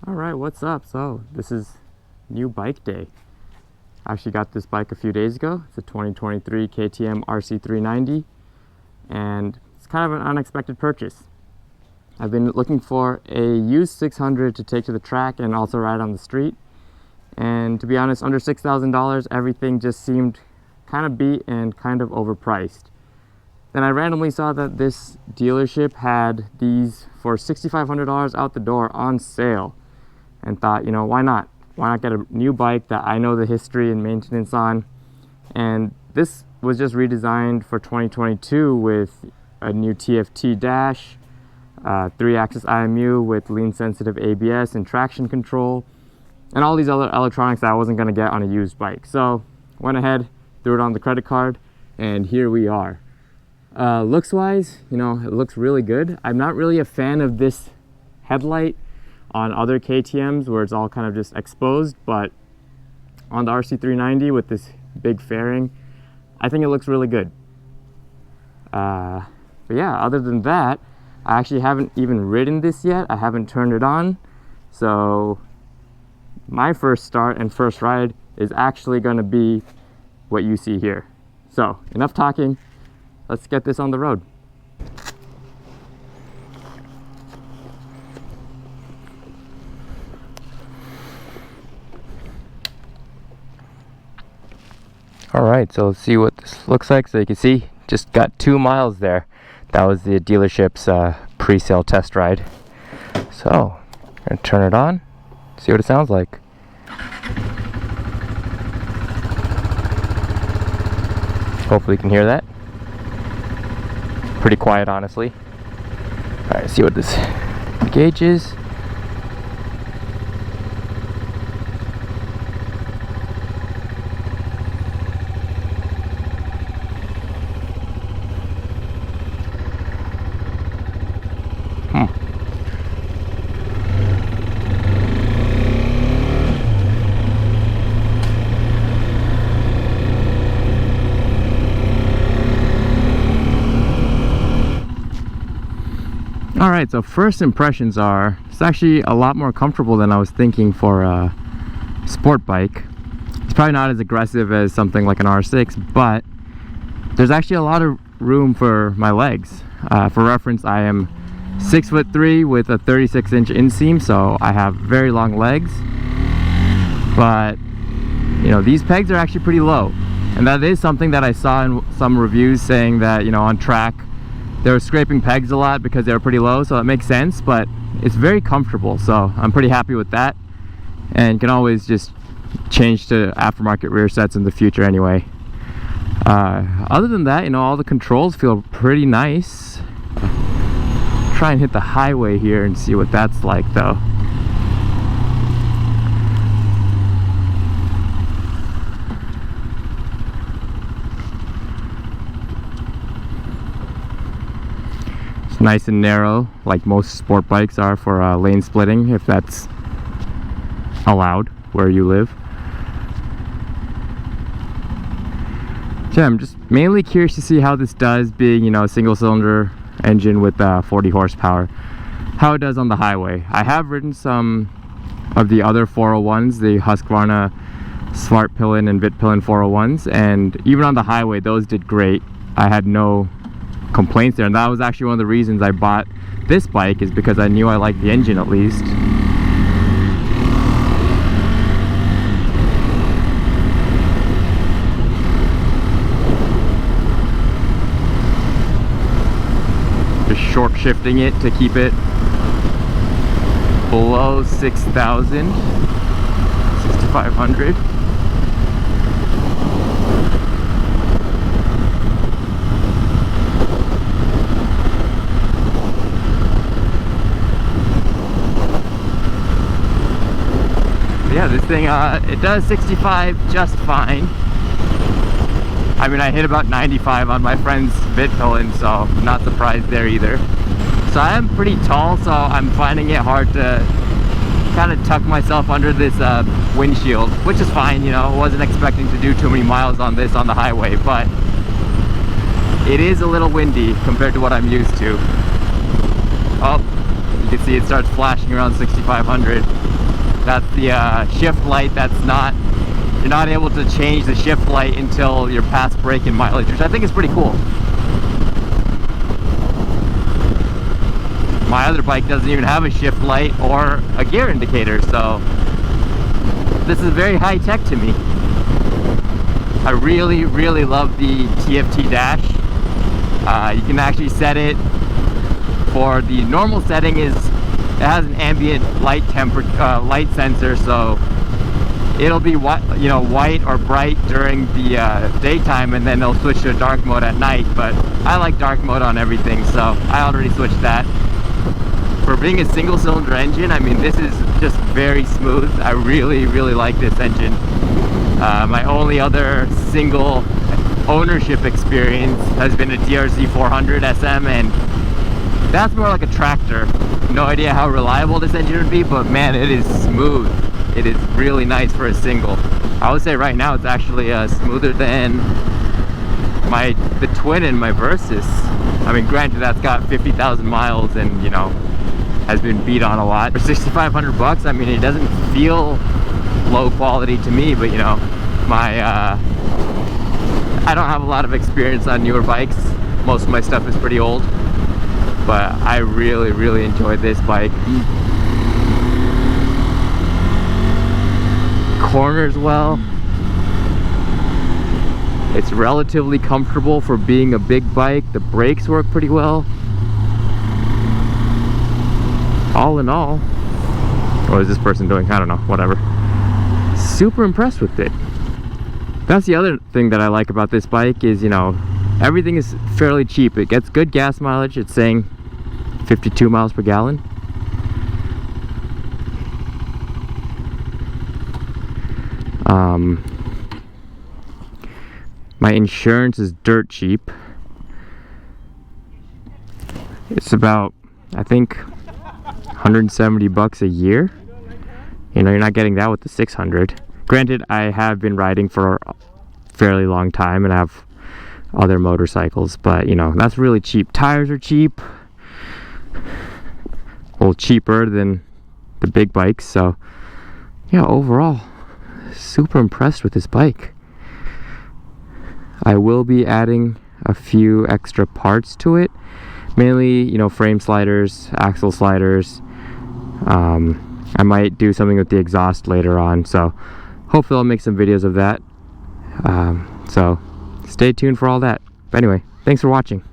Alright, what's up? So, this is new bike day. I actually got this bike a few days ago. It's a 2023 KTM RC 390, and it's kind of an unexpected purchase. I've been looking for a used 600 to take to the track and also ride on the street. And to be honest, under $6,000, everything just seemed kind of beat and kind of overpriced. Then I randomly saw that this dealership had these for $6,500 out the door on sale, and thought, you know, why not? Why not get a new bike that I know the history and maintenance on? And this was just redesigned for 2022 with a new TFT dash, 3-axis IMU with lean sensitive ABS and traction control, and all these other electronics that I wasn't going to get on a used bike. So went ahead, threw it on the credit card, and here we are. Looks wise, you know, it looks really good. I'm not really a fan of this headlight on other KTMs where it's all kind of just exposed, but on the RC 390 with this big fairing, I think it looks really good. But yeah, other than that, I actually haven't even ridden this yet. I haven't turned it on, so my first start and first ride is actually going to be what you see here. So enough talking, let's get this on the road. Alright, so let's see what this looks like. So you can see, just got 2 miles there. That was the dealership's pre-sale test ride. So, I'm going to turn it on, see what it sounds like. Hopefully you can hear that. Pretty quiet, honestly. Alright, see what this gauge is. Alright, so first impressions are, it's actually a lot more comfortable than I was thinking for a sport bike. It's probably not as aggressive as something like an R6, but there's actually a lot of room for my legs. For reference, I am 6'3" with a 36-inch inseam, so I have very long legs. But, you know, these pegs are actually pretty low. And that is something that I saw in some reviews saying that, you know, on track, they were scraping pegs a lot because they were pretty low, so it makes sense, but it's very comfortable, so I'm pretty happy with that. And can always just change to aftermarket rear sets in the future anyway. Other than that, you know, all the controls feel pretty nice. Try and hit the highway here and see what that's like though. Nice and narrow, like most sport bikes are for lane splitting, if that's allowed where you live. So I'm just mainly curious to see how this does, being, you know, a single cylinder engine with 40 horsepower, how it does on the highway. I have ridden some of the other 401s, the Husqvarna Svartpillen and Vitpillen 401s, and even on the highway those did great. I had no complaints there, and that was actually one of the reasons I bought this bike, is because I knew I liked the engine at least. Just short shifting it to keep it below 6,000, 6,500. Yeah, this thing, it does 65 just fine. I mean, I hit about 95 on my friend's Vitpillen, so I'm not surprised there either. So I am pretty tall, so I'm finding it hard to kind of tuck myself under this windshield, which is fine, you know. I wasn't expecting to do too many miles on this on the highway, but it is a little windy compared to what I'm used to. Oh, You can see it starts flashing around 6,500. That's the shift light. You're not able to change the shift light until you're past braking mileage, which I think is pretty cool. My other bike doesn't even have a shift light or a gear indicator, so this is very high tech to me. I really, really love the TFT dash. You can actually set it for the normal setting. It has an ambient light light sensor, so it'll be white or bright during the daytime, and then it'll switch to a dark mode at night. But I like dark mode on everything, so I already switched that. For being a single cylinder engine, I mean, this is just very smooth. I really, really like this engine. My only other single ownership experience has been a DRZ 400 SM, and that's more like a tractor. No idea how reliable this engine would be, but man, it is smooth. It is really nice for a single. I would say right now it's actually smoother than the twin in my Versus. I mean, granted, that's got 50,000 miles and, you know, has been beat on a lot. For 6,500 bucks, I mean, it doesn't feel low quality to me, but you know, I don't have a lot of experience on newer bikes. Most of my stuff is pretty old, but I really, really enjoyed this bike. Corners well. It's relatively comfortable for being a big bike. The brakes work pretty well. All in all, what is this person doing? I don't know, whatever. Super impressed with it. That's the other thing that I like about this bike is, you know, everything is fairly cheap. It gets good gas mileage. It's saying 52 miles per gallon. My insurance is dirt cheap. It's about, I think, 170 bucks a year. You know, you're not getting that with the 600. Granted, I have been riding for a fairly long time and I have other motorcycles, but you know, that's really cheap. Tires are cheap, a little cheaper than the big bikes. So yeah, overall, super impressed with this bike. I will be adding a few extra parts to it, mainly, you know, frame sliders, axle sliders. I might do something with the exhaust later on, so hopefully I'll make some videos of that. So stay tuned for all that. But anyway, thanks for watching.